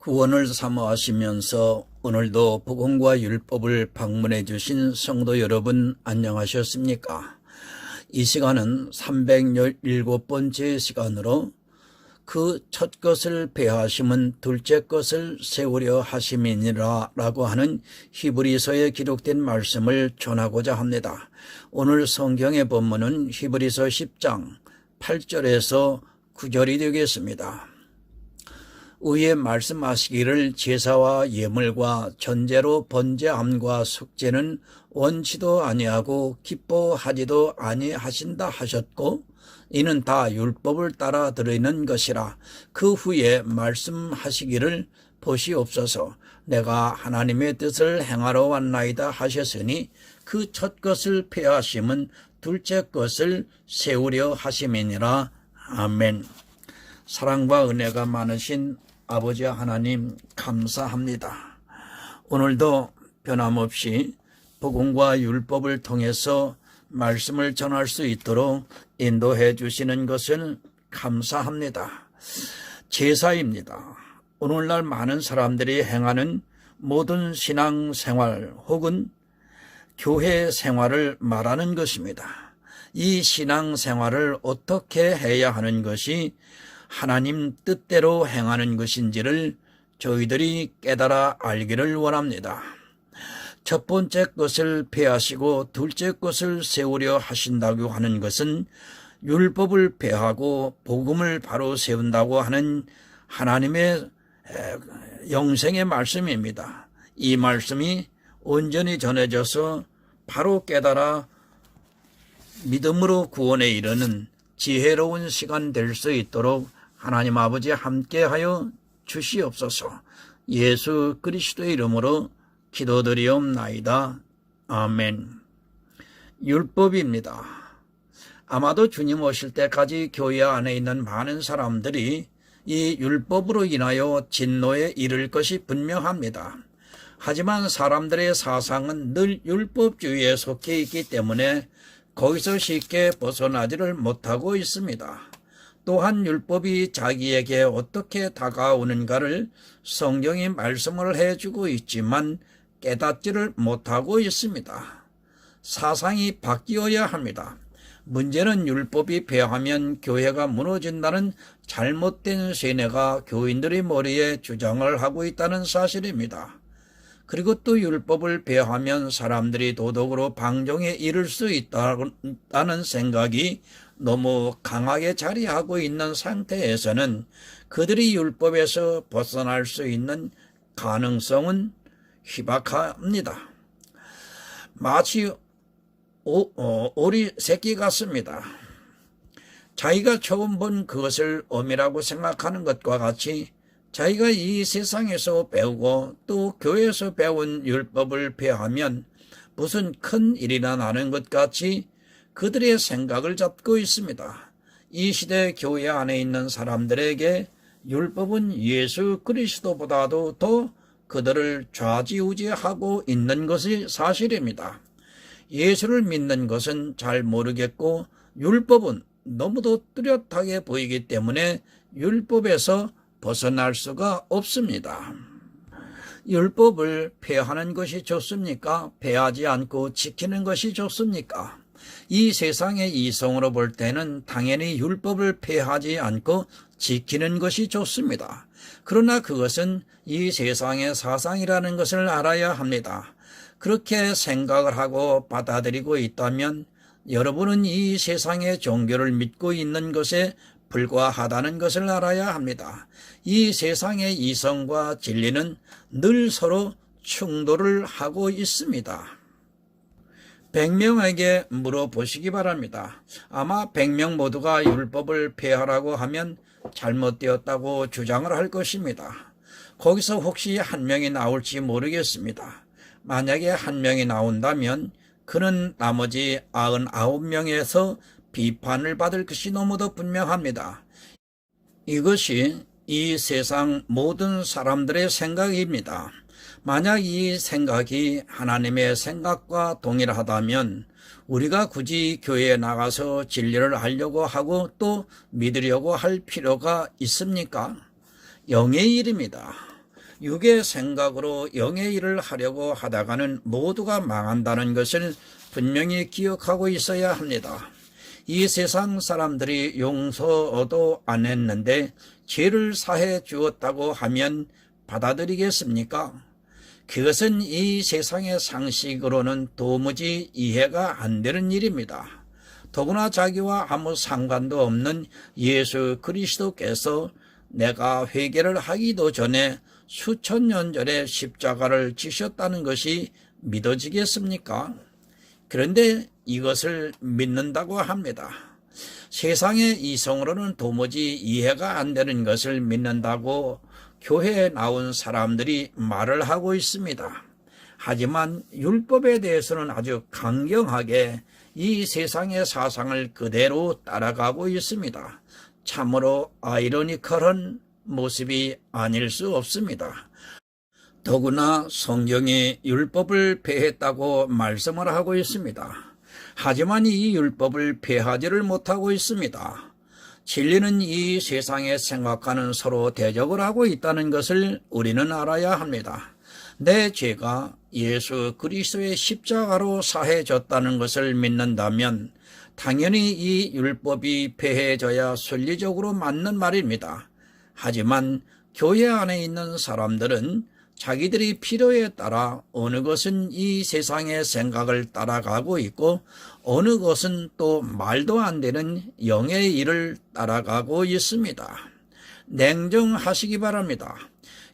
구원을 사모하시면서 오늘도 복음과 율법을 방문해 주신 성도 여러분 안녕하셨습니까? 이 시간은 317번째 시간으로 그 첫 것을 폐하심은 둘째 것을 세우려 하심이니라 라고 하는 히브리서에 기록된 말씀을 전하고자 합니다. 오늘 성경의 본문은 히브리서 10장 8절에서 9절이 되겠습니다. 위에 말씀하시기를 제사와 예물과 전제로 번제함과 속죄는 원치도 아니하고 기뻐하지도 아니하신다 하셨고 이는 다 율법을 따라 드리는 것이라. 그 후에 말씀하시기를 보시옵소서 내가 하나님의 뜻을 행하러 왔나이다 하셨으니 그 첫 것을 폐하심은 둘째 것을 세우려 하심이니라. 아멘. 사랑과 은혜가 많으신 아버지 하나님 감사합니다. 오늘도 변함없이 복음과 율법을 통해서 말씀을 전할 수 있도록 인도해 주시는 것을 감사합니다. 제사입니다. 오늘날 많은 사람들이 행하는 모든 신앙생활 혹은 교회 생활을 말하는 것입니다. 이 신앙생활을 어떻게 해야 하는 것이 하나님 뜻대로 행하는 것인지를 저희들이 깨달아 알기를 원합니다. 첫 번째 것을 폐하시고 둘째 것을 세우려 하신다고 하는 것은 율법을 폐하고 복음을 바로 세운다고 하는 하나님의 영생의 말씀입니다. 이 말씀이 온전히 전해져서 바로 깨달아 믿음으로 구원에 이르는 지혜로운 시간 될 수 있도록 하나님 아버지 함께하여 주시옵소서. 예수 그리스도의 이름으로 기도드리옵나이다. 아멘. 율법입니다. 아마도 주님 오실 때까지 교회 안에 있는 많은 사람들이 이 율법으로 인하여 진노에 이를 것이 분명합니다. 하지만 사람들의 사상은 늘 율법주의에 속해 있기 때문에 거기서 쉽게 벗어나지를 못하고 있습니다. 또한 율법이 자기에게 어떻게 다가오는가를 성경이 말씀을 해주고 있지만 깨닫지를 못하고 있습니다. 사상이 바뀌어야 합니다. 문제는 율법이 폐하면 교회가 무너진다는 잘못된 세뇌가 교인들의 머리에 주장을 하고 있다는 사실입니다. 그리고 또 율법을 폐하면 사람들이 도덕으로 방종에 이를 수 있다는 생각이 너무 강하게 자리하고 있는 상태에서는 그들이 율법에서 벗어날 수 있는 가능성은 희박합니다. 마치 오리 새끼 같습니다. 자기가 처음 본 그것을 어미라고 생각하는 것과 같이 자기가 이 세상에서 배우고 또 교회에서 배운 율법을 폐하면 무슨 큰 일이나 나는 것 같이 그들의 생각을 잡고 있습니다. 이 시대 교회 안에 있는 사람들에게 율법은 예수 그리스도보다도 더 그들을 좌지우지하고 있는 것이 사실입니다. 예수를 믿는 것은 잘 모르겠고 율법은 너무도 뚜렷하게 보이기 때문에 율법에서 벗어날 수가 없습니다. 율법을 폐하는 것이 좋습니까? 폐하지 않고 지키는 것이 좋습니까? 이 세상의 이성으로 볼 때는 당연히 율법을 폐하지 않고 지키는 것이 좋습니다. 그러나 그것은 이 세상의 사상이라는 것을 알아야 합니다. 그렇게 생각을 하고 받아들이고 있다면 여러분은 이 세상의 종교를 믿고 있는 것에 불과하다는 것을 알아야 합니다. 이 세상의 이성과 진리는 늘 서로 충돌을 하고 있습니다. 100명에게 물어보시기 바랍니다. 아마 100명 모두가 율법을 폐하라고 하면 잘못되었다고 주장을 할 것입니다. 거기서 혹시 한 명이 나올지 모르겠습니다. 만약에 한 명이 나온다면 그는 나머지 99명에서 비판을 받을 것이 너무도 분명합니다. 이것이 이 세상 모든 사람들의 생각입니다. 만약 이 생각이 하나님의 생각과 동일하다면 우리가 굳이 교회에 나가서 진리를 알려고 하고 또 믿으려고 할 필요가 있습니까? 영의 일입니다. 육의 생각으로 영의 일을 하려고 하다가는 모두가 망한다는 것을 분명히 기억하고 있어야 합니다. 이 세상 사람들이 용서도 안 했는데 죄를 사해 주었다고 하면 받아들이겠습니까? 그것은 이 세상의 상식으로는 도무지 이해가 안 되는 일입니다. 더구나 자기와 아무 상관도 없는 예수 그리스도께서 내가 회개를 하기도 전에 수천 년 전에 십자가를 지셨다는 것이 믿어지겠습니까? 그런데 이것을 믿는다고 합니다. 세상의 이성으로는 도무지 이해가 안 되는 것을 믿는다고 교회에 나온 사람들이 말을 하고 있습니다. 하지만 율법에 대해서는 아주 강경하게 이 세상의 사상을 그대로 따라가고 있습니다. 참으로 아이러니컬한 모습이 아닐 수 없습니다. 더구나 성경이 율법을 폐했다고 말씀을 하고 있습니다. 하지만 이 율법을 폐하지를 못하고 있습니다. 진리는 이 세상에 생각하는 서로 대적을 하고 있다는 것을 우리는 알아야 합니다. 내 죄가 예수 그리스도의 십자가로 사해졌다는 것을 믿는다면 당연히 이 율법이 폐해져야 순리적으로 맞는 말입니다. 하지만 교회 안에 있는 사람들은 자기들이 필요에 따라 어느 것은 이 세상의 생각을 따라가고 있고 어느 것은 또 말도 안 되는 영의 일을 따라가고 있습니다. 냉정하시기 바랍니다.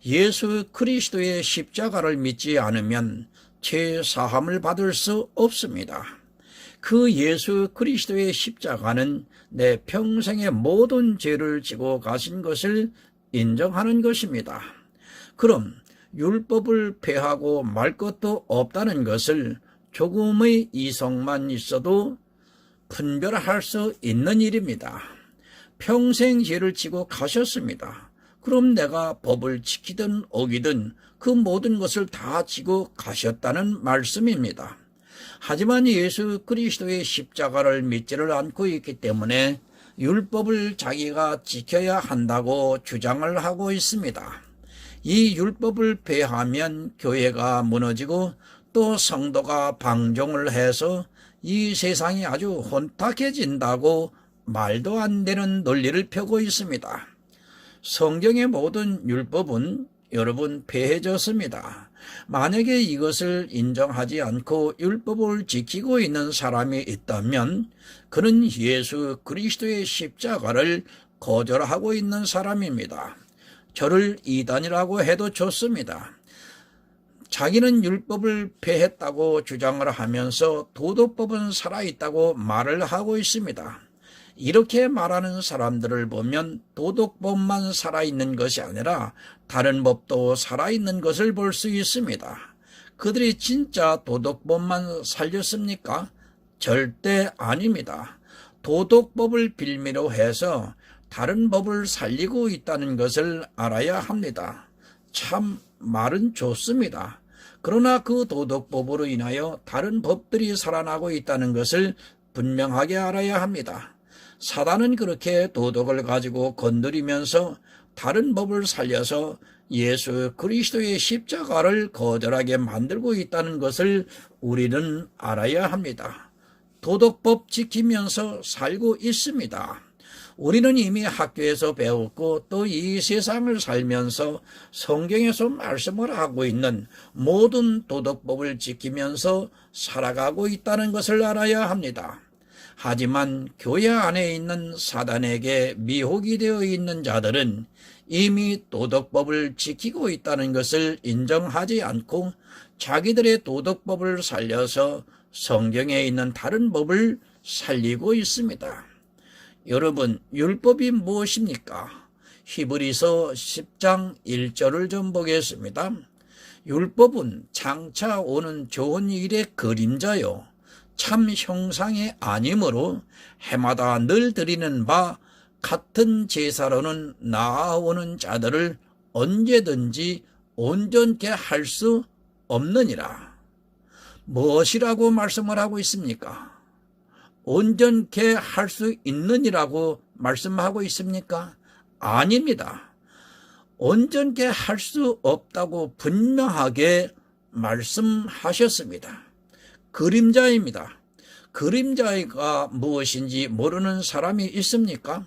예수 그리스도의 십자가를 믿지 않으면 죄 사함을 받을 수 없습니다. 그 예수 그리스도의 십자가는 내 평생의 모든 죄를 지고 가신 것을 인정하는 것입니다. 그럼 율법을 폐하고 말 것도 없다는 것을 조금의 이성만 있어도 분별할 수 있는 일입니다. 평생 죄를 지고 가셨습니다. 그럼 내가 법을 지키든 어기든 그 모든 것을 다 지고 가셨다는 말씀입니다. 하지만 예수 그리스도의 십자가를 믿지를 않고 있기 때문에 율법을 자기가 지켜야 한다고 주장을 하고 있습니다. 이 율법을 폐하면 교회가 무너지고 또 성도가 방종을 해서 이 세상이 아주 혼탁해진다고 말도 안 되는 논리를 펴고 있습니다. 성경의 모든 율법은 여러분 폐해졌습니다. 만약에 이것을 인정하지 않고 율법을 지키고 있는 사람이 있다면 그는 예수 그리스도의 십자가를 거절하고 있는 사람입니다. 저를 이단이라고 해도 좋습니다. 자기는 율법을 폐했다고 주장을 하면서 도덕법은 살아있다고 말을 하고 있습니다. 이렇게 말하는 사람들을 보면 도덕법만 살아있는 것이 아니라 다른 법도 살아있는 것을 볼 수 있습니다. 그들이 진짜 도덕법만 살렸습니까? 절대 아닙니다. 도덕법을 빌미로 해서 다른 법을 살리고 있다는 것을 알아야 합니다. 참 말은 좋습니다. 그러나 그 도덕법으로 인하여 다른 법들이 살아나고 있다는 것을 분명하게 알아야 합니다. 사단은 그렇게 도덕을 가지고 건드리면서 다른 법을 살려서 예수 그리스도의 십자가를 거절하게 만들고 있다는 것을 우리는 알아야 합니다. 도덕법 지키면서 살고 있습니다. 우리는 이미 학교에서 배웠고 또 이 세상을 살면서 성경에서 말씀을 하고 있는 모든 도덕법을 지키면서 살아가고 있다는 것을 알아야 합니다. 하지만 교회 안에 있는 사단에게 미혹이 되어 있는 자들은 이미 도덕법을 지키고 있다는 것을 인정하지 않고 자기들의 도덕법을 살려서 성경에 있는 다른 법을 살리고 있습니다. 여러분, 율법이 무엇입니까? 히브리서 10장 1절을 좀 보겠습니다. 율법은 장차 오는 좋은 일의 그림자요 참 형상이 아니므로 해마다 늘 드리는 바 같은 제사로는 나아오는 자들을 언제든지 온전케 할 수 없느니라. 무엇이라고 말씀을 하고 있습니까? 온전케 할 수 있느니라고 말씀하고 있습니까? 아닙니다. 온전케 할 수 없다고 분명하게 말씀하셨습니다. 그림자입니다. 그림자가 무엇인지 모르는 사람이 있습니까?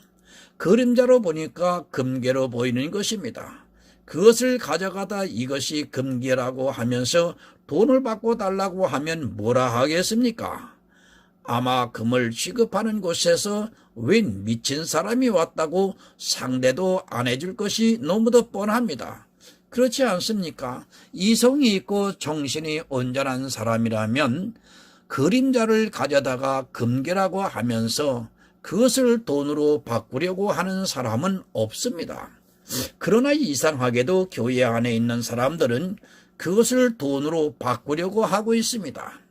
그림자로 보니까 금괴로 보이는 것입니다. 그것을 가져가다 이것이 금괴라고 하면서 돈을 받고 달라고 하면 뭐라 하겠습니까? 아마 금을 취급하는 곳에서 웬 미친 사람이 왔다고 상대도 안 해줄 것이 너무도 뻔합니다. 그렇지 않습니까? 이성이 있고 정신이 온전한 사람이라면 그림자를 가져다가 금괴라고 하면서 그것을 돈으로 바꾸려고 하는 사람은 없습니다. 그러나 이상하게도 교회 안에 있는 사람들은 그것을 돈으로 바꾸려고 하고 있습니다.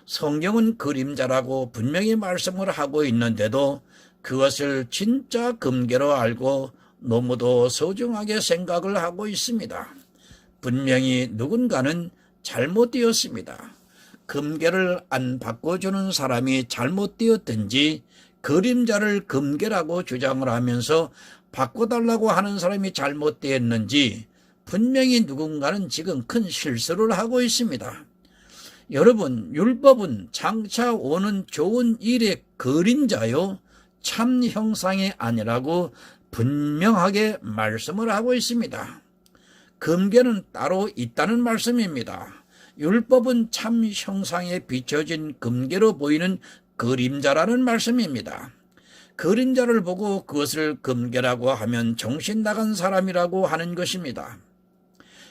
성경은 그림자라고 분명히 말씀을 하고 있는데도 그것을 진짜 금괴로 알고 너무도 소중하게 생각을 하고 있습니다. 분명히 누군가는 잘못되었습니다. 금괴를 안 바꿔주는 사람이 잘못되었든지 그림자를 금괴라고 주장을 하면서 바꿔달라고 하는 사람이 잘못되었는지 분명히 누군가는 지금 큰 실수를 하고 있습니다. 여러분, 율법은 장차 오는 좋은 일의 그림자요 참 형상이 아니라고 분명하게 말씀을 하고 있습니다. 금괴는 따로 있다는 말씀입니다. 율법은 참 형상에 비춰진 금괴로 보이는 그림자라는 말씀입니다. 그림자를 보고 그것을 금괴라고 하면 정신 나간 사람이라고 하는 것입니다.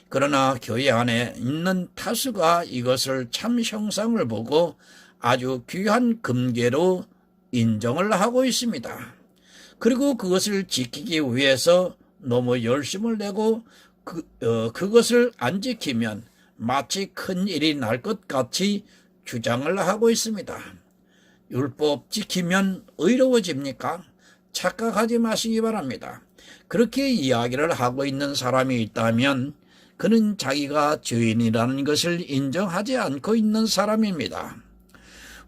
그러나 교회 안에 있는 다수가 이것을 참 형상을 보고 아주 귀한 금괴로 인정을 하고 있습니다. 그리고 그것을 지키기 위해서 너무 열심을 내고 그것을 안 지키면 마치 큰 일이 날 것 같이 주장을 하고 있습니다. 율법 지키면 의로워집니까? 착각하지 마시기 바랍니다. 그렇게 이야기를 하고 있는 사람이 있다면 그는 자기가 죄인이라는 것을 인정하지 않고 있는 사람입니다.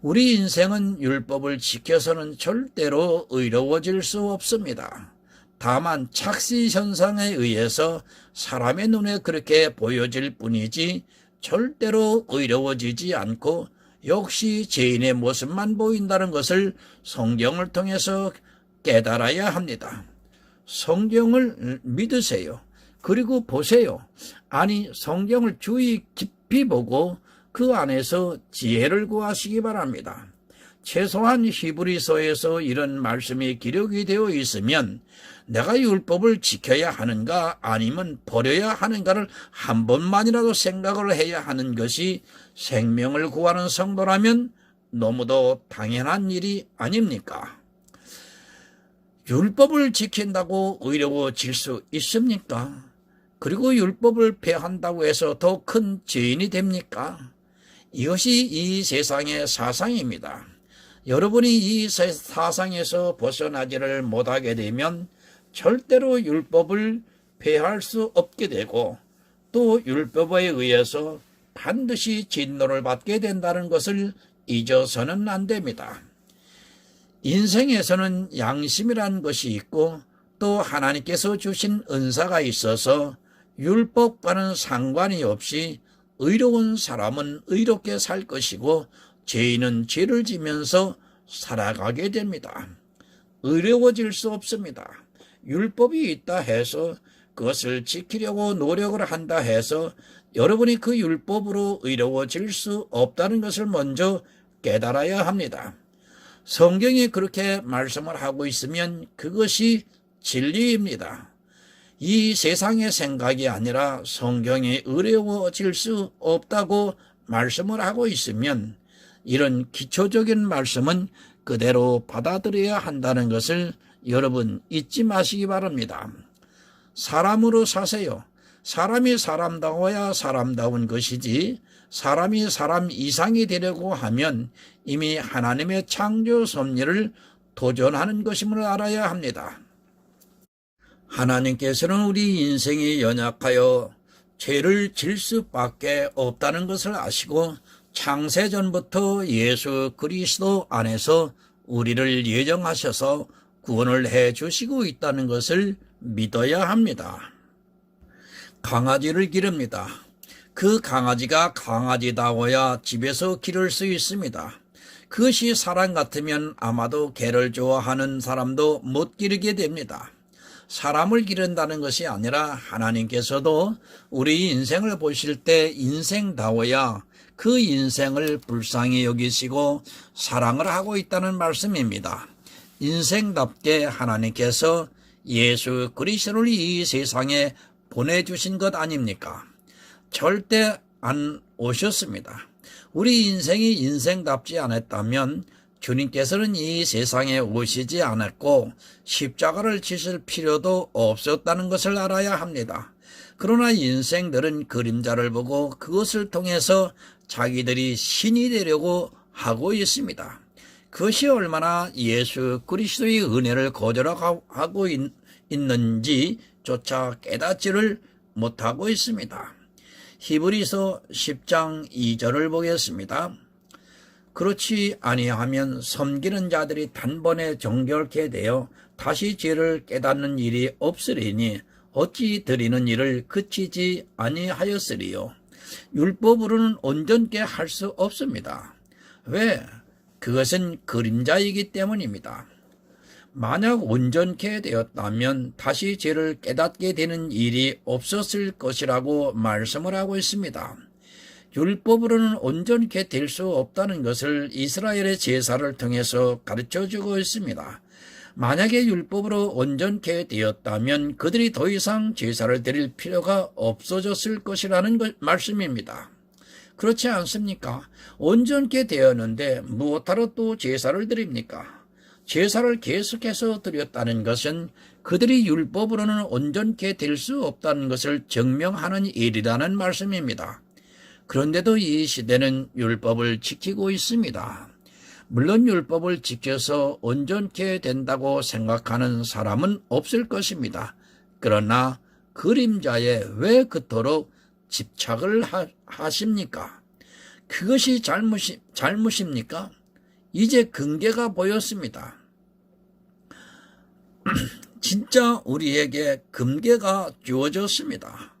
우리 인생은 율법을 지켜서는 절대로 의로워질 수 없습니다. 다만 착시 현상에 의해서 사람의 눈에 그렇게 보여질 뿐이지 절대로 의로워지지 않고 역시 죄인의 모습만 보인다는 것을 성경을 통해서 깨달아야 합니다. 성경을 믿으세요. 그리고 보세요. 아니, 성경을 주의 깊이 보고 그 안에서 지혜를 구하시기 바랍니다. 최소한 히브리서에서 이런 말씀이 기록이 되어 있으면 내가 율법을 지켜야 하는가 아니면 버려야 하는가를 한 번만이라도 생각을 해야 하는 것이 생명을 구하는 성도라면 너무도 당연한 일이 아닙니까? 율법을 지킨다고 의로워질 수 있습니까? 그리고 율법을 폐한다고 해서 더 큰 죄인이 됩니까? 이것이 이 세상의 사상입니다. 여러분이 이 사상에서 벗어나지를 못하게 되면 절대로 율법을 폐할 수 없게 되고 또 율법에 의해서 반드시 진노를 받게 된다는 것을 잊어서는 안 됩니다. 인생에서는 양심이라는 것이 있고 또 하나님께서 주신 은사가 있어서 율법과는 상관이 없이 의로운 사람은 의롭게 살 것이고 죄인은 죄를 지면서 살아가게 됩니다. 의로워질 수 없습니다. 율법이 있다 해서 그것을 지키려고 노력을 한다 해서 여러분이 그 율법으로 의로워질 수 없다는 것을 먼저 깨달아야 합니다. 성경이 그렇게 말씀을 하고 있으면 그것이 진리입니다. 이 세상의 생각이 아니라 성경이 의로워질 수 없다고 말씀을 하고 있으면 이런 기초적인 말씀은 그대로 받아들여야 한다는 것을 여러분 잊지 마시기 바랍니다. 사람으로 사세요. 사람이 사람다워야 사람다운 것이지 사람이 사람 이상이 되려고 하면 이미 하나님의 창조 섭리를 도전하는 것임을 알아야 합니다. 하나님께서는 우리 인생이 연약하여 죄를 질 수밖에 없다는 것을 아시고 창세전부터 예수 그리스도 안에서 우리를 예정하셔서 구원을 해 주시고 있다는 것을 믿어야 합니다. 강아지를 기릅니다. 그 강아지가 강아지다워야 집에서 기를 수 있습니다. 그것이 사람 같으면 아마도 개를 좋아하는 사람도 못 기르게 됩니다. 사람을 기른다는 것이 아니라 하나님께서도 우리 인생을 보실 때 인생다워야 그 인생을 불쌍히 여기시고 사랑을 하고 있다는 말씀입니다. 인생답게 하나님께서 예수 그리스도를 이 세상에 보내주신 것 아닙니까? 절대 안 오셨습니다. 우리 인생이 인생답지 않았다면 주님께서는 이 세상에 오시지 않았고 십자가를 지실 필요도 없었다는 것을 알아야 합니다. 그러나 인생들은 그림자를 보고 그것을 통해서 자기들이 신이 되려고 하고 있습니다. 그것이 얼마나 예수 그리스도의 은혜를 거절하고 있는지조차 깨닫지를 못하고 있습니다. 히브리서 10장 2절을 보겠습니다. 그렇지 아니하면 섬기는 자들이 단번에 정결케 되어 다시 죄를 깨닫는 일이 없으리니 어찌 드리는 일을 그치지 아니하였으리요. 율법으로는 온전케 할 수 없습니다. 왜? 그것은 그림자이기 때문입니다. 만약 온전케 되었다면 다시 죄를 깨닫게 되는 일이 없었을 것이라고 말씀을 하고 있습니다. 율법으로는 온전케 될 수 없다는 것을 이스라엘의 제사를 통해서 가르쳐주고 있습니다. 만약에 율법으로 온전케 되었다면 그들이 더 이상 제사를 드릴 필요가 없어졌을 것이라는 말씀입니다. 그렇지 않습니까? 온전케 되었는데 무엇하러 또 제사를 드립니까? 제사를 계속해서 드렸다는 것은 그들이 율법으로는 온전케 될 수 없다는 것을 증명하는 일이라는 말씀입니다. 그런데도 이 시대는 율법을 지키고 있습니다. 물론 율법을 지켜서 온전케 된다고 생각하는 사람은 없을 것입니다. 그러나 그림자에 왜 그토록 집착을 하십니까? 그것이 잘못입니까? 이제 근개가 보였습니다. 진짜 우리에게 금괴가 주어졌습니다.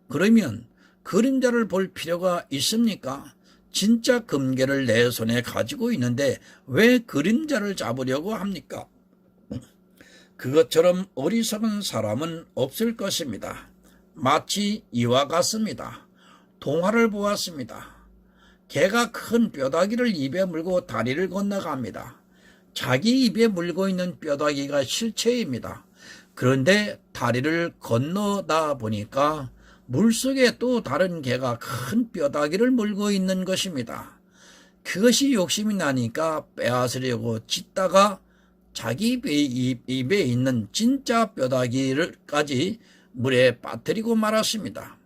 그러면 그림자를 볼 필요가 있습니까? 진짜 금괴를 내 손에 가지고 있는데 왜 그림자를 잡으려고 합니까? 그것처럼 어리석은 사람은 없을 것입니다. 마치 이와 같습니다. 동화를 보았습니다. 개가 큰 뼈다귀를 입에 물고 다리를 건너갑니다. 자기 입에 물고 있는 뼈다귀가 실체입니다. 그런데 다리를 건너다 보니까 물속에 또 다른 개가 큰 뼈다귀를 물고 있는 것입니다. 그것이 욕심이 나니까 빼앗으려고 짖다가 자기 입에 있는 진짜 뼈다귀를까지 물에 빠뜨리고 말았습니다.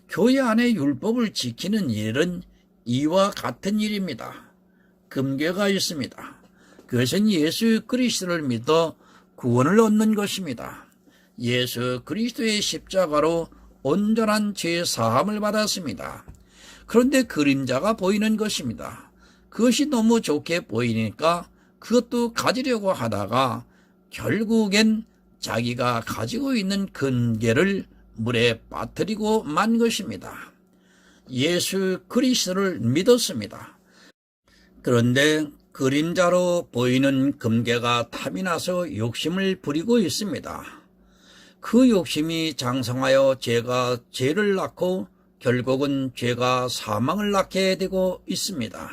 교회 안에 율법을 지키는 일은 이와 같은 일입니다. 금괴가 있습니다. 그것은 예수 그리스도를 믿어 구원을 얻는 것입니다. 예수 그리스도의 십자가로 온전한 죄 사함을 받았습니다. 그런데 그림자가 보이는 것입니다. 그것이 너무 좋게 보이니까 그것도 가지려고 하다가 결국엔 자기가 가지고 있는 금괴를 물에 빠뜨리고 만 것입니다. 예수 그리스도를 믿었습니다. 그런데 그림자로 보이는 금괴가 탐이 나서 욕심을 부리고 있습니다. 그 욕심이 장성하여 죄를 낳고 결국은 죄가 사망을 낳게 되고 있습니다.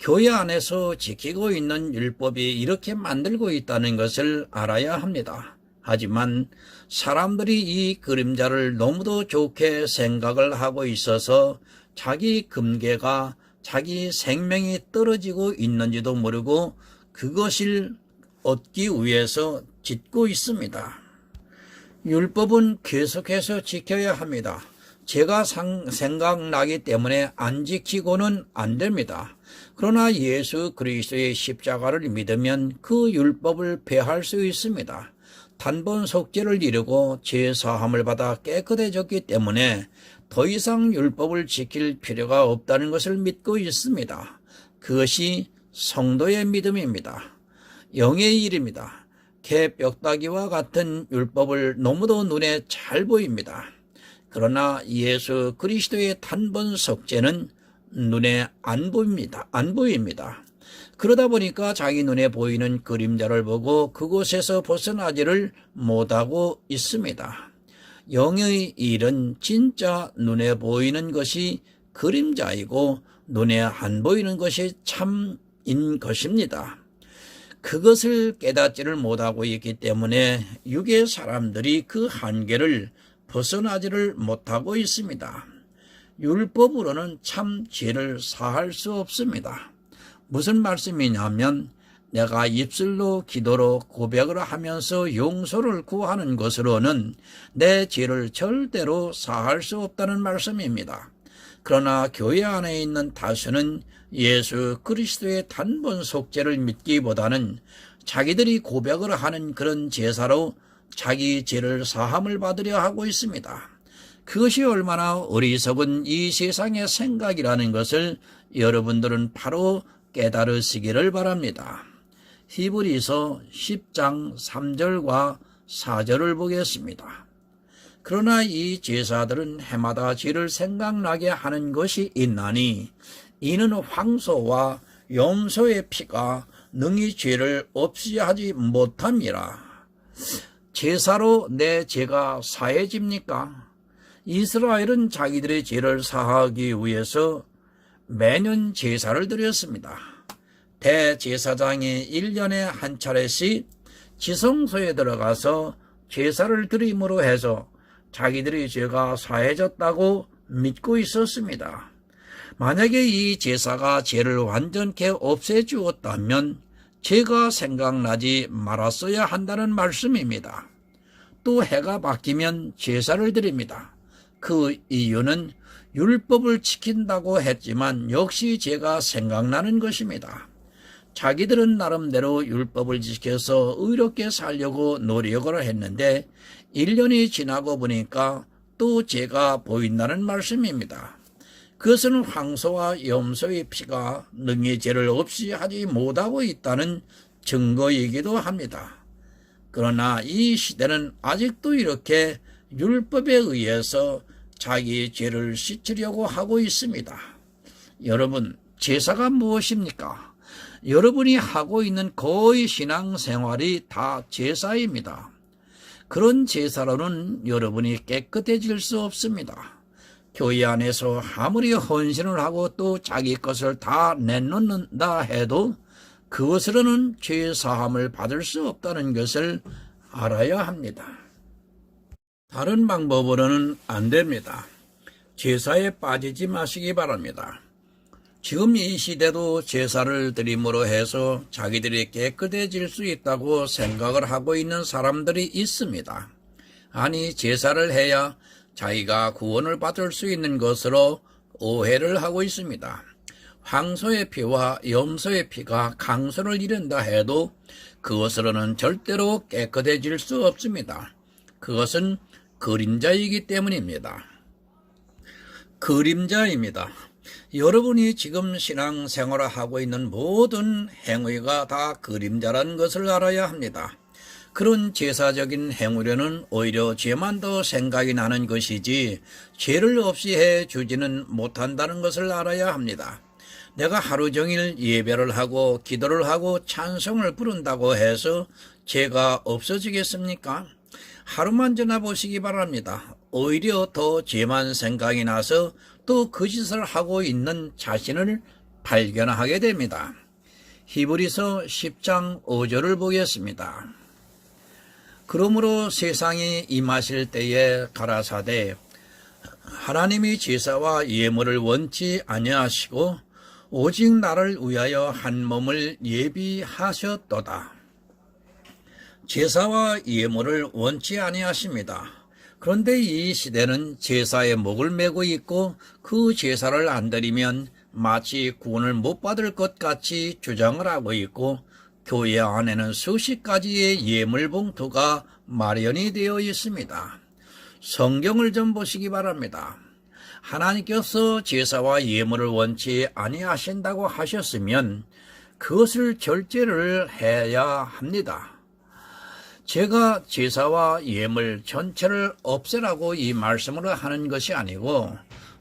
교회 안에서 지키고 있는 율법이 이렇게 만들고 있다는 것을 알아야 합니다. 하지만 사람들이 이 그림자를 너무도 좋게 생각을 하고 있어서 자기 금괴가 자기 생명이 떨어지고 있는지도 모르고 그것을 얻기 위해서 짓고 있습니다. 율법은 계속해서 지켜야 합니다. 죄가 생각나기 때문에 안 지키고는 안 됩니다. 그러나 예수 그리스도의 십자가를 믿으면 그 율법을 폐할 수 있습니다. 단번 속죄를 이루고 죄 사함을 받아 깨끗해졌기 때문에 더 이상 율법을 지킬 필요가 없다는 것을 믿고 있습니다. 그것이 성도의 믿음입니다. 영의 일입니다. 개 뼈다귀와 같은 율법을 너무도 눈에 잘 보입니다. 그러나 예수 그리스도의 단번 속죄는 눈에 안 보입니다. 그러다 보니까 자기 눈에 보이는 그림자를 보고 그곳에서 벗어나지를 못하고 있습니다. 영의 일은 진짜 눈에 보이는 것이 그림자이고 눈에 안 보이는 것이 참인 것입니다. 그것을 깨닫지를 못하고 있기 때문에 육의 사람들이 그 한계를 벗어나지를 못하고 있습니다. 율법으로는 참 죄를 사할 수 없습니다. 무슨 말씀이냐면 내가 입술로 기도로 고백을 하면서 용서를 구하는 것으로는 내 죄를 절대로 사할 수 없다는 말씀입니다. 그러나 교회 안에 있는 다수는 예수 그리스도의 단번 속죄를 믿기보다는 자기들이 고백을 하는 그런 제사로 자기 죄를 사함을 받으려 하고 있습니다. 그것이 얼마나 어리석은 이 세상의 생각이라는 것을 여러분들은 바로 깨달으시기를 바랍니다. 히브리서 10장 3절과 4절을 보겠습니다. 그러나 이 제사들은 해마다 죄를 생각나게 하는 것이 있나니 이는 황소와 염소의 피가 능히 죄를 없이 하지 못함이라. 제사로 내 죄가 사해집니까? 이스라엘은 자기들의 죄를 사하기 위해서 매년 제사를 드렸습니다. 대제사장이 1년에 한 차례씩 지성소에 들어가서 제사를 드림으로 해서 자기들의 죄가 사해졌다고 믿고 있었습니다. 만약에 이 제사가 죄를 완전히 없애주었다면 죄가 생각나지 말았어야 한다는 말씀입니다. 또 해가 바뀌면 제사를 드립니다. 그 이유는 율법을 지킨다고 했지만 역시 죄가 생각나는 것입니다. 자기들은 나름대로 율법을 지켜서 의롭게 살려고 노력을 했는데 1년이 지나고 보니까 또 죄가 보인다는 말씀입니다. 그것은 황소와 염소의 피가 능히 죄를 없이 하지 못하고 있다는 증거이기도 합니다. 그러나 이 시대는 아직도 이렇게 율법에 의해서 자기 죄를 씻으려고 하고 있습니다. 여러분, 제사가 무엇입니까? 여러분이 하고 있는 거의 신앙생활이 다 제사입니다. 그런 제사로는 여러분이 깨끗해질 수 없습니다. 교회 안에서 아무리 헌신을 하고 또 자기 것을 다 내놓는다 해도 그것으로는 죄 사함을 받을 수 없다는 것을 알아야 합니다. 다른 방법으로는 안 됩니다. 제사에 빠지지 마시기 바랍니다. 지금 이 시대도 제사를 드림으로 해서 자기들이 깨끗해질 수 있다고 생각을 하고 있는 사람들이 있습니다. 아니, 제사를 해야 자기가 구원을 받을 수 있는 것으로 오해를 하고 있습니다. 황소의 피와 염소의 피가 강소를 이룬다 해도 그것으로는 절대로 깨끗해질 수 없습니다. 그것은 그림자이기 때문입니다. 그림자입니다. 여러분이 지금 신앙생활을 하고 있는 모든 행위가 다 그림자라는 것을 알아야 합니다. 그런 제사적인 행위로는 오히려 죄만 더 생각이 나는 것이지 죄를 없이 해주지는 못한다는 것을 알아야 합니다. 내가 하루 종일 예배를 하고 기도를 하고 찬송을 부른다고 해서 죄가 없어지겠습니까? 하루만 지나보시기 바랍니다. 오히려 더 죄만 생각이 나서 또 그 짓을 하고 있는 자신을 발견하게 됩니다. 히브리서 10장 5절을 보겠습니다. 그러므로 세상이 임하실 때에 가라사대 하나님이 제사와 예물을 원치 아니하시고 오직 나를 위하여 한 몸을 예비하셨도다. 제사와 예물을 원치 아니하십니다. 그런데 이 시대는 제사에 목을 매고 있고 그 제사를 안 드리면 마치 구원을 못 받을 것 같이 주장을 하고 있고 교회 안에는 수십 가지의 예물 봉투가 마련이 되어 있습니다. 성경을 좀 보시기 바랍니다. 하나님께서 제사와 예물을 원치 아니하신다고 하셨으면 그것을 절제를 해야 합니다. 제가 제사와 예물 전체를 없애라고 이 말씀을 하는 것이 아니고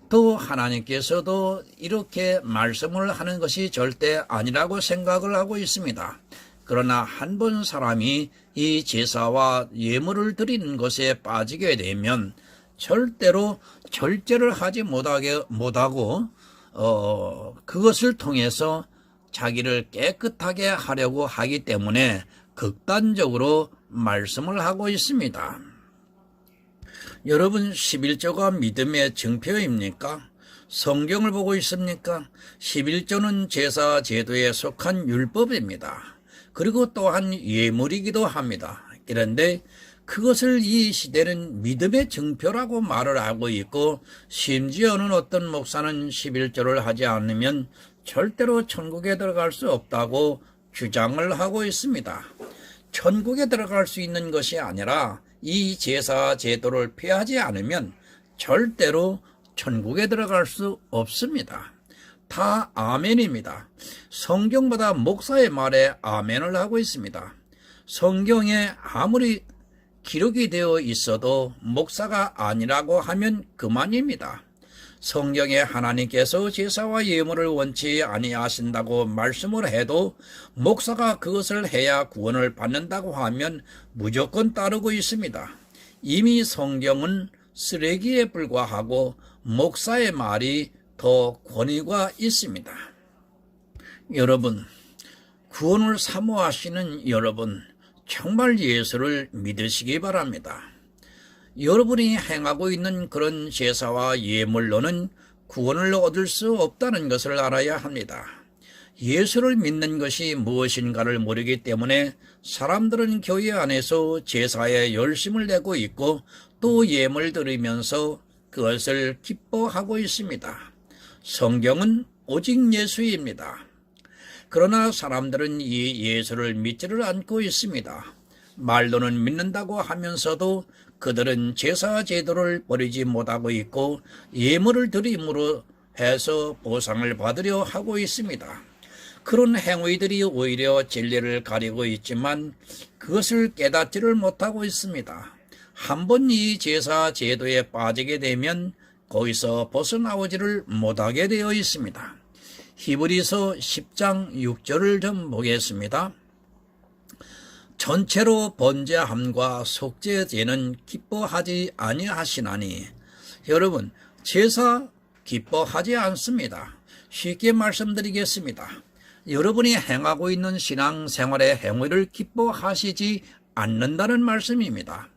또 하나님께서도 이렇게 말씀을 하는 것이 절대 아니라고 생각을 하고 있습니다. 그러나 한 번 사람이 이 제사와 예물을 드리는 것에 빠지게 되면 절대로 절제를 하지 못하고 그것을 통해서 자기를 깨끗하게 하려고 하기 때문에 극단적으로 말씀을 하고 있습니다. 여러분, 11조가 믿음의 증표입니까? 성경을 보고 있습니까? 11조는 제사 제도에 속한 율법입니다. 그리고 또한 예물이기도 합니다. 그런데 그것을 이 시대는 믿음의 증표라고 말을 하고 있고, 심지어는 어떤 목사는 11조를 하지 않으면 절대로 천국에 들어갈 수 없다고 주장을 하고 있습니다. 천국에 들어갈 수 있는 것이 아니라 이 제사 제도를 폐하지 않으면 절대로 천국에 들어갈 수 없습니다. 다 아멘입니다. 성경보다 목사의 말에 아멘을 하고 있습니다. 성경에 아무리 기록이 되어 있어도 목사가 아니라고 하면 그만입니다. 성경에 하나님께서 제사와 예물을 원치 아니하신다고 말씀을 해도 목사가 그것을 해야 구원을 받는다고 하면 무조건 따르고 있습니다. 이미 성경은 쓰레기에 불과하고 목사의 말이 더 권위가 있습니다. 여러분, 구원을 사모하시는 여러분, 정말 예수를 믿으시기 바랍니다. 여러분이 행하고 있는 그런 제사와 예물로는 구원을 얻을 수 없다는 것을 알아야 합니다. 예수를 믿는 것이 무엇인가를 모르기 때문에 사람들은 교회 안에서 제사에 열심을 내고 있고 또 예물 드리면서 그것을 기뻐하고 있습니다. 성경은 오직 예수입니다. 그러나 사람들은 이 예수를 믿지를 않고 있습니다. 말로는 믿는다고 하면서도 그들은 제사 제도를 버리지 못하고 있고 예물을 드림으로 해서 보상을 받으려 하고 있습니다. 그런 행위들이 오히려 진리를 가리고 있지만 그것을 깨닫지를 못하고 있습니다. 한번 이 제사 제도에 빠지게 되면 거기서 벗어나오지를 못하게 되어 있습니다. 히브리서 10장 6절을 좀 보겠습니다. 전체로 번제함과 속죄제는 기뻐하지 아니하시나니. 여러분, 제사 기뻐하지 않습니다. 쉽게 말씀드리겠습니다. 여러분이 행하고 있는 신앙생활의 행위를 기뻐하시지 않는다는 말씀입니다.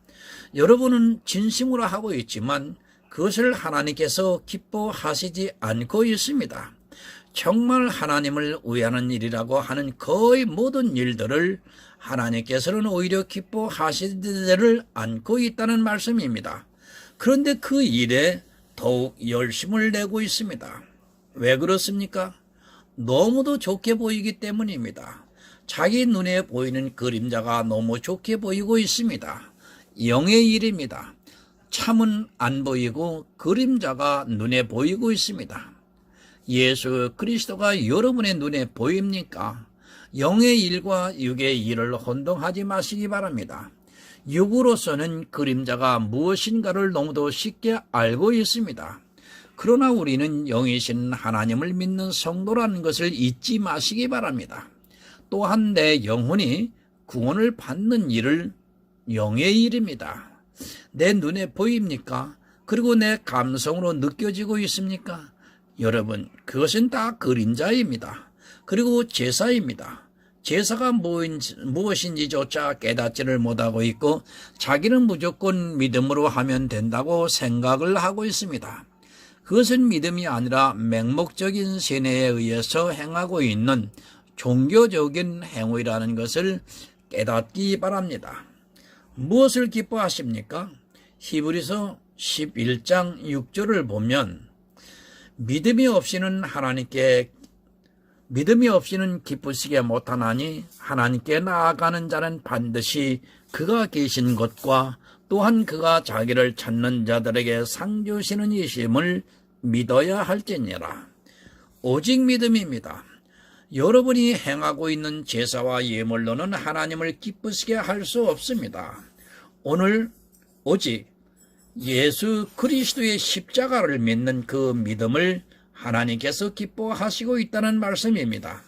여러분은 진심으로 하고 있지만 그것을 하나님께서 기뻐하시지 않고 있습니다. 정말 하나님을 위하는 일이라고 하는 거의 모든 일들을 하나님께서는 오히려 기뻐하시지를 않고 있다는 말씀입니다. 그런데 그 일에 더욱 열심을 내고 있습니다. 왜 그렇습니까? 너무도 좋게 보이기 때문입니다. 자기 눈에 보이는 그림자가 너무 좋게 보이고 있습니다. 영의 일입니다. 참은 안 보이고 그림자가 눈에 보이고 있습니다. 예수 그리스도가 여러분의 눈에 보입니까? 영의 일과 육의 일을 혼동하지 마시기 바랍니다. 육으로서는 그림자가 무엇인가를 너무도 쉽게 알고 있습니다. 그러나 우리는 영이신 하나님을 믿는 성도라는 것을 잊지 마시기 바랍니다. 또한 내 영혼이 구원을 받는 일을 영의 일입니다. 내 눈에 보입니까? 그리고 내 감성으로 느껴지고 있습니까? 여러분, 그것은 다 그림자입니다. 그리고 제사입니다. 제사가 무엇인지조차 깨닫지를 못하고 있고 자기는 무조건 믿음으로 하면 된다고 생각을 하고 있습니다. 그것은 믿음이 아니라 맹목적인 세뇌에 의해서 행하고 있는 종교적인 행위라는 것을 깨닫기 바랍니다. 무엇을 기뻐하십니까? 히브리서 11장 6절을 보면 믿음이 없이는 기쁘시게 못하나니 하나님께 나아가는 자는 반드시 그가 계신 것과 또한 그가 자기를 찾는 자들에게 상 주시는 이심을 믿어야 할지니라. 오직 믿음입니다. 여러분이 행하고 있는 제사와 예물로는 하나님을 기쁘시게 할 수 없습니다. 오늘 오직 예수 그리스도의 십자가를 믿는 그 믿음을 하나님께서 기뻐하시고 있다는 말씀입니다.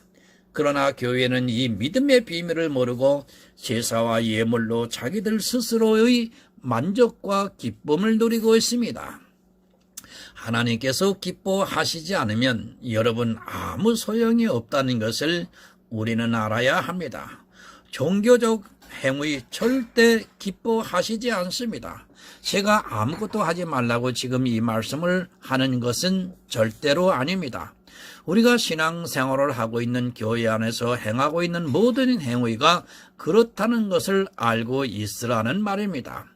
그러나 교회는 이 믿음의 비밀을 모르고 제사와 예물로 자기들 스스로의 만족과 기쁨을 누리고 있습니다. 하나님께서 기뻐하시지 않으면 여러분 아무 소용이 없다는 것을 우리는 알아야 합니다. 종교적 행위 절대 기뻐하시지 않습니다. 제가 아무것도 하지 말라고 지금 이 말씀을 하는 것은 절대로 아닙니다. 우리가 신앙생활을 하고 있는 교회 안에서 행하고 있는 모든 행위가 그렇다는 것을 알고 있으라는 말입니다.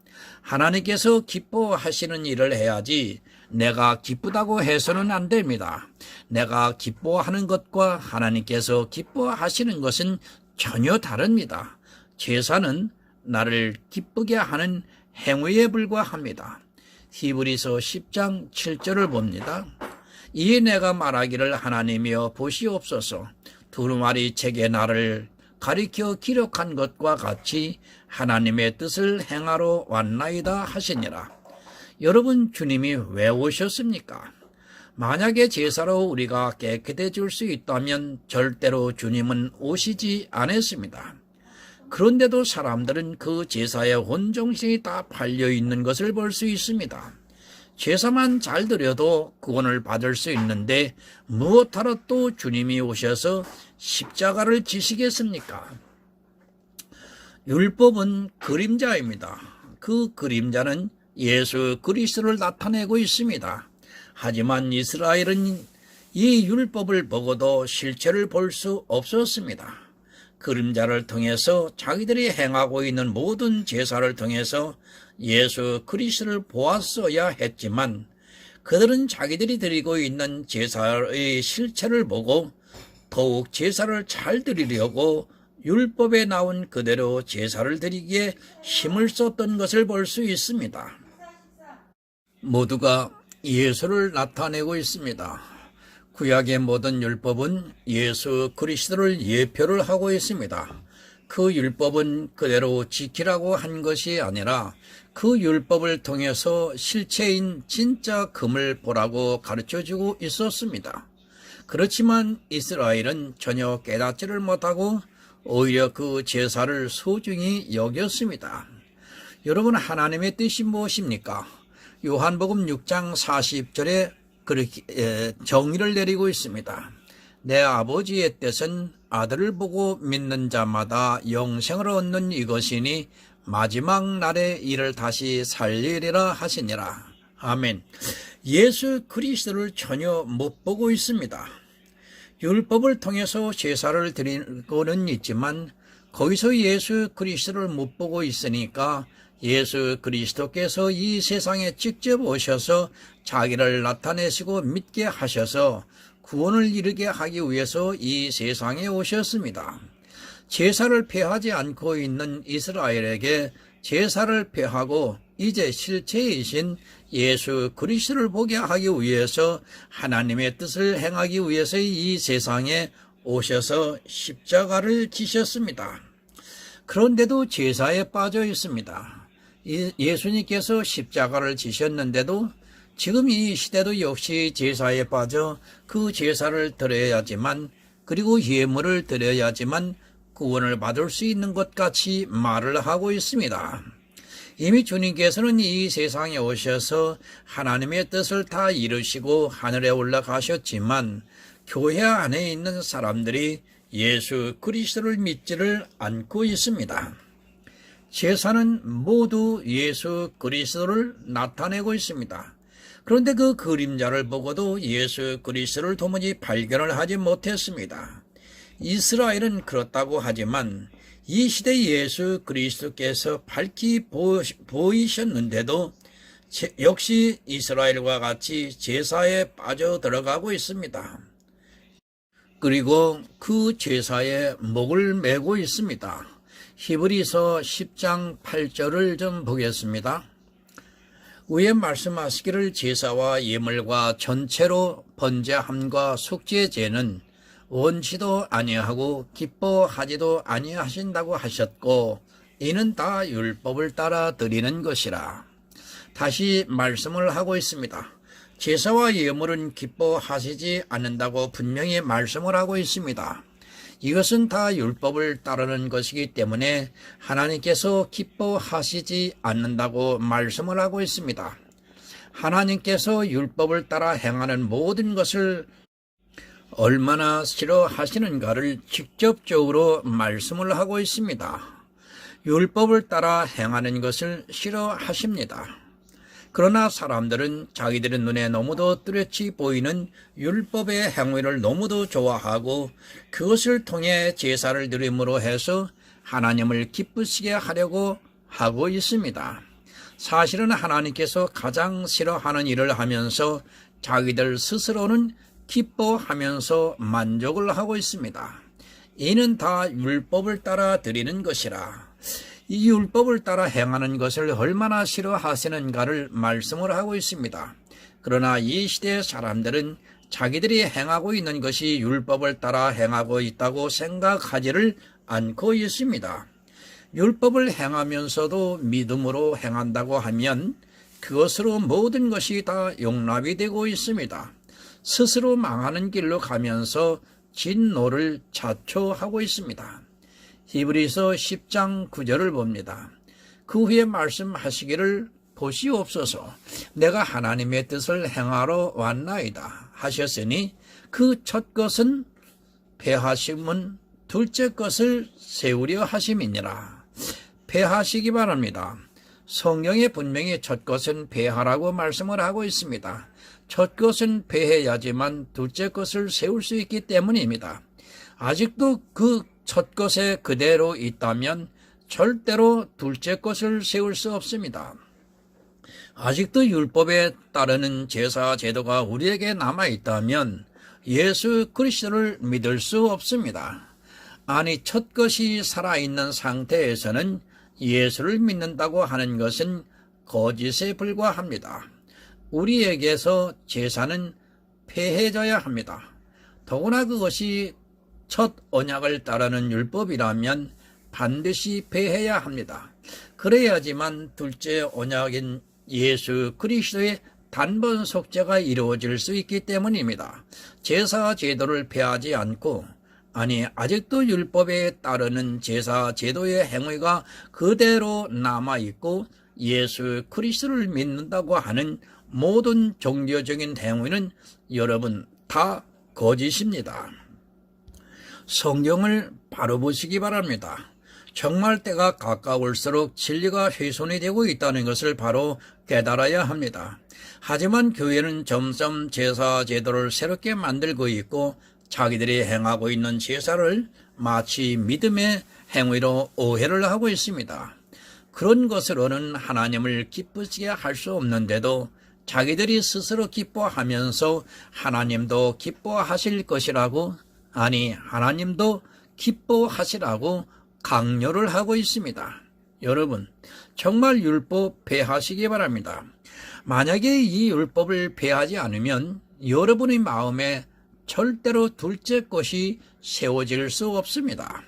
하나님께서 기뻐하시는 일을 해야지 내가 기쁘다고 해서는 안 됩니다. 내가 기뻐하는 것과 하나님께서 기뻐하시는 것은 전혀 다릅니다. 제사는 나를 기쁘게 하는 행위에 불과합니다. 히브리서 10장 7절을 봅니다. 이에 내가 말하기를 하나님이여 보시옵소서 두루마리 책에 나를 가리켜 기록한 것과 같이 하나님의 뜻을 행하러 왔나이다 하시니라. 여러분 주님이 왜 오셨습니까? 만약에 제사로 우리가 깨끗해질 수 있다면 절대로 주님은 오시지 않았습니다. 그런데도 사람들은 그 제사에 온 정신이 다 팔려 있는 것을 볼 수 있습니다. 제사만 잘 드려도 구원을 받을 수 있는데 무엇하러 또 주님이 오셔서 십자가를 지시겠습니까? 율법은 그림자입니다. 그 그림자는 예수 그리스도를 나타내고 있습니다. 하지만 이스라엘은 이 율법을 보고도 실체를 볼 수 없었습니다. 그림자를 통해서 자기들이 행하고 있는 모든 제사를 통해서 예수 그리스도를 보았어야 했지만 그들은 자기들이 드리고 있는 제사의 실체를 보고 더욱 제사를 잘 드리려고 율법에 나온 그대로 제사를 드리기에 힘을 썼던 것을 볼 수 있습니다. 모두가 예수를 나타내고 있습니다. 구약의 모든 율법은 예수 그리스도를 예표를 하고 있습니다. 그 율법은 그대로 지키라고 한 것이 아니라 그 율법을 통해서 실체인 진짜 금을 보라고 가르쳐주고 있었습니다. 그렇지만 이스라엘은 전혀 깨닫지를 못하고 오히려 그 제사를 소중히 여겼습니다. 여러분 하나님의 뜻이 무엇입니까? 요한복음 6장 40절에 그렇게 정의를 내리고 있습니다. 내 아버지의 뜻은 아들을 보고 믿는 자마다 영생을 얻는 이것이니 마지막 날에 이를 다시 살리리라 하시니라. 아멘. 예수 그리스도를 전혀 못 보고 있습니다. 율법을 통해서 제사를 드리고는 있지만 거기서 예수 그리스도를 못 보고 있으니까 예수 그리스도께서 이 세상에 직접 오셔서 자기를 나타내시고 믿게 하셔서 구원을 이루게 하기 위해서 이 세상에 오셨습니다. 제사를 폐하지 않고 있는 이스라엘에게 제사를 폐하고 이제 실체이신 예수 그리스도를 보게 하기 위해서 하나님의 뜻을 행하기 위해서 이 세상에 오셔서 십자가를 지셨습니다. 그런데도 제사에 빠져 있습니다. 예수님께서 십자가를 지셨는데도 지금 이 시대도 역시 제사에 빠져 그 제사를 드려야지만 그리고 예물을 드려야지만 구원을 받을 수 있는 것 같이 말을 하고 있습니다. 이미 주님께서는 이 세상에 오셔서 하나님의 뜻을 다 이루시고 하늘에 올라가셨지만 교회 안에 있는 사람들이 예수 그리스도를 믿지를 않고 있습니다. 제사는 모두 예수 그리스도를 나타내고 있습니다. 그런데 그 그림자를 보고도 예수 그리스도를 도무지 발견을 하지 못했습니다. 이스라엘은 그렇다고 하지만 이 시대 예수 그리스도께서 밝히 보이셨는데도 역시 이스라엘과 같이 제사에 빠져 들어가고 있습니다. 그리고 그 제사에 목을 메고 있습니다. 히브리서 10장 8절을 좀 보겠습니다. 위에 말씀하시기를 제사와 예물과 전체로 번제함과 속죄제는 원치도 아니하고 기뻐하지도 아니하신다고 하셨고 이는 다 율법을 따라 드리는 것이라. 다시 말씀을 하고 있습니다. 제사와 예물은 기뻐하시지 않는다고 분명히 말씀을 하고 있습니다. 이것은 다 율법을 따르는 것이기 때문에 하나님께서 기뻐하시지 않는다고 말씀을 하고 있습니다. 하나님께서 율법을 따라 행하는 모든 것을 얼마나 싫어하시는가를 직접적으로 말씀을 하고 있습니다. 율법을 따라 행하는 것을 싫어하십니다. 그러나 사람들은 자기들의 눈에 너무도 뚜렷이 보이는 율법의 행위를 너무도 좋아하고 그것을 통해 제사를 드림으로 해서 하나님을 기쁘시게 하려고 하고 있습니다. 사실은 하나님께서 가장 싫어하는 일을 하면서 자기들 스스로는 기뻐하면서 만족을 하고 있습니다. 이는 다 율법을 따라 드리는 것이라. 이 율법을 따라 행하는 것을 얼마나 싫어하시는가를 말씀을 하고 있습니다. 그러나 이 시대의 사람들은 자기들이 행하고 있는 것이 율법을 따라 행하고 있다고 생각하지를 않고 있습니다. 율법을 행하면서도 믿음으로 행한다고 하면 그것으로 모든 것이 다 용납이 되고 있습니다. 스스로 망하는 길로 가면서 진노를 자초하고 있습니다. 히브리서 10장 9절을 봅니다. 그 후에 말씀하시기를 보시옵소서 내가 하나님의 뜻을 행하러 왔나이다 하셨으니 그 첫 것은 패하심은 둘째 것을 세우려 하심이니라. 패하시기 바랍니다. 성경에 분명히 첫 것은 패하라고 말씀을 하고 있습니다. 첫 것은 패해야지만 둘째 것을 세울 수 있기 때문입니다. 아직도 그 첫 것에 그대로 있다면 절대로 둘째 것을 세울 수 없습니다. 아직도 율법에 따르는 제사 제도가 우리에게 남아있다면 예수 그리스도를 믿을 수 없습니다. 아니 첫 것이 살아있는 상태에서는 예수를 믿는다고 하는 것은 거짓에 불과합니다. 우리에게서 제사는 폐해져야 합니다. 더구나 그것이 첫 언약을 따르는 율법이라면 반드시 폐해야 합니다. 그래야지만 둘째 언약인 예수 그리스도의 단번 속죄가 이루어질 수 있기 때문입니다. 제사 제도를 폐하지 않고 아직도 율법에 따르는 제사 제도의 행위가 그대로 남아있고 예수 그리스도를 믿는다고 하는 모든 종교적인 행위는 여러분 다 거짓입니다. 성경을 바로 보시기 바랍니다. 정말 때가 가까울수록 진리가 훼손이 되고 있다는 것을 바로 깨달아야 합니다. 하지만 교회는 점점 제사 제도를 새롭게 만들고 있고 자기들이 행하고 있는 제사를 마치 믿음의 행위로 오해를 하고 있습니다. 그런 것으로는 하나님을 기쁘시게 할 수 없는데도 자기들이 스스로 기뻐하면서 하나님도 기뻐하실 것이라고 하나님도 기뻐하시라고 강요를 하고 있습니다. 여러분 정말 율법 폐하시기 바랍니다. 만약에 이 율법을 폐하지 않으면 여러분의 마음에 절대로 둘째 것이 세워질 수 없습니다.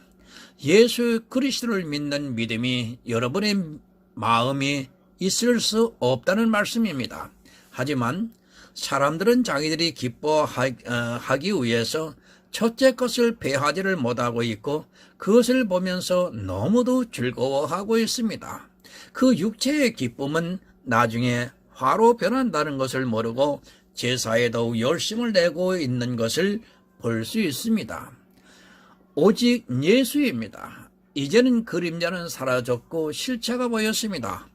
예수 그리스도를 믿는 믿음이 여러분의 마음이 있을 수 없다는 말씀입니다. 하지만 사람들은 자기들이 기뻐하기 위해서 첫째 것을 폐하지를 못하고 있고 그것을 보면서 너무도 즐거워하고 있습니다. 그 육체의 기쁨은 나중에 화로 변한다는 것을 모르고 제사에 더욱 열심을 내고 있는 것을 볼 수 있습니다. 오직 예수입니다. 이제는 그림자는 사라졌고 실체가 보였습니다.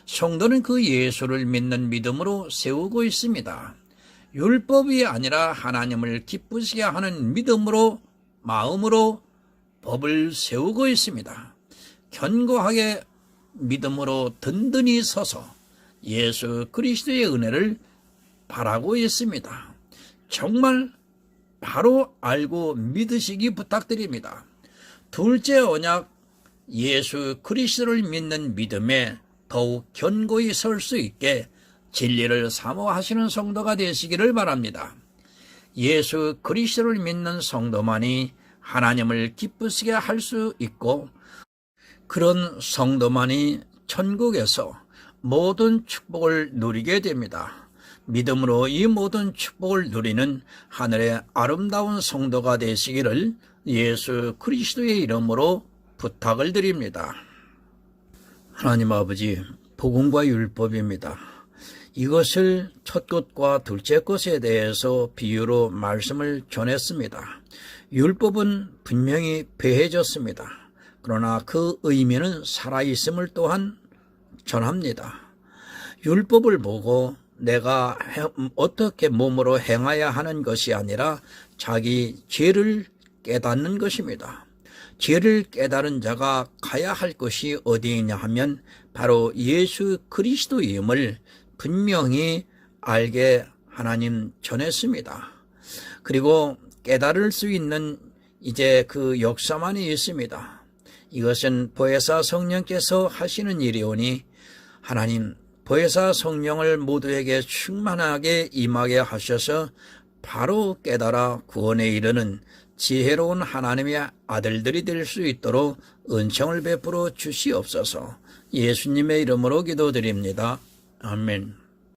성도는 그 예수를 믿는 믿음으로 세우고 있습니다. 율법이 아니라 하나님을 기쁘시게 하는 믿음으로 마음으로 법을 세우고 있습니다. 견고하게 믿음으로 든든히 서서 예수 그리스도의 은혜를 바라고 있습니다. 정말 바로 알고 믿으시기 부탁드립니다. 둘째 언약 예수 그리스도를 믿는 믿음에 더욱 견고히 설 수 있게 진리를 사모하시는 성도가 되시기를 바랍니다. 예수 그리스도를 믿는 성도만이 하나님을 기쁘시게 할 수 있고, 그런 성도만이 천국에서 모든 축복을 누리게 됩니다. 믿음으로 이 모든 축복을 누리는 하늘의 아름다운 성도가 되시기를 예수 그리스도의 이름으로 부탁을 드립니다. 하나님 아버지, 복음과 율법입니다. 이것을 첫 것과 둘째 것에 대해서 비유로 말씀을 전했습니다. 율법은 분명히 배해졌습니다. 그러나 그 의미는 살아있음을 또한 전합니다. 율법을 보고 내가 어떻게 몸으로 행해야 하는 것이 아니라 자기 죄를 깨닫는 것입니다. 죄를 깨달은 자가 가야 할 것이 어디이냐 하면 바로 예수 그리스도임을 분명히 알게 하나님 전했습니다. 그리고 깨달을 수 있는 이제 그 역사만이 있습니다. 이것은 보혜사 성령께서 하시는 일이오니 하나님 보혜사 성령을 모두에게 충만하게 임하게 하셔서 바로 깨달아 구원에 이르는 지혜로운 하나님의 아들들이 될 수 있도록 은총을 베풀어 주시옵소서. 예수님의 이름으로 기도드립니다. 아멘.